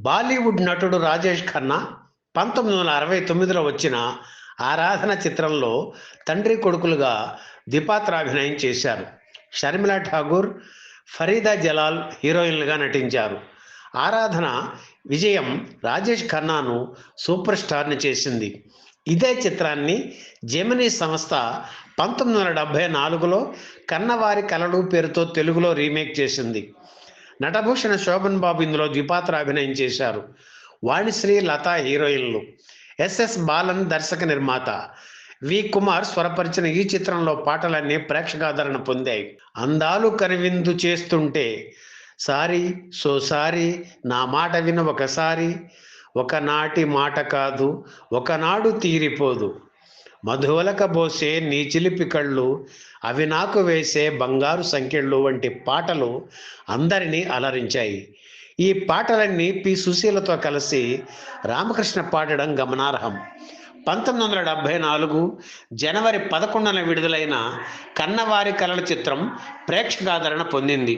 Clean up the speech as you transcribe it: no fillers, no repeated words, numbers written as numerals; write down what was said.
బాలీవుడ్ నటుడు రాజేష్ ఖన్నా 1969లో వచ్చిన ఆరాధన చిత్రంలో తండ్రి కొడుకులుగా ద్విపాత్రాభినయం చేశారు. షర్మిల ఠాగూర్, ఫరీదా జలాల్ హీరోయిన్లుగా నటించారు. ఆరాధన విజయం రాజేష్ ఖన్నాను సూపర్ స్టార్ని చేసింది. ఇదే చిత్రాన్ని జెమినీ సంస్థ 1974లో కన్నవారి కలలు పేరుతో తెలుగులో రీమేక్ చేసింది. నటభూషణ శోభన్ బాబు ఇందులో ద్విపాత్ర అభినయం చేశారు. వాణిశ్రీ, లత హీరోయిన్లు. ఎస్ఎస్ బాలన్ దర్శక నిర్మాత. వి కుమార్ స్వరపరిచిన ఈ చిత్రంలో పాటలన్నీ ప్రేక్షకాదరణ పొందాయి. అందాలు కనువిందు చేస్తుంటే, సారీ సో సారీ, నా మాట విను ఒకసారి, ఒకనాటి మాట కాదు ఒకనాడు తీరిపోదు, మధువలక బోసే నీ చిలిపి కళ్ళు, అవి నాకు వేసే బంగారు సంకెళ్ళు వంటి పాటలు అందరినీ అలరించాయి. ఈ పాటలన్నీ పి సుశీలతో కలిసి రామకృష్ణ పాడడం గమనార్హం. 1974 జనవరి 11న విడుదలైన కన్నవారి కలల చిత్రం ప్రేక్షకాదరణ పొందింది.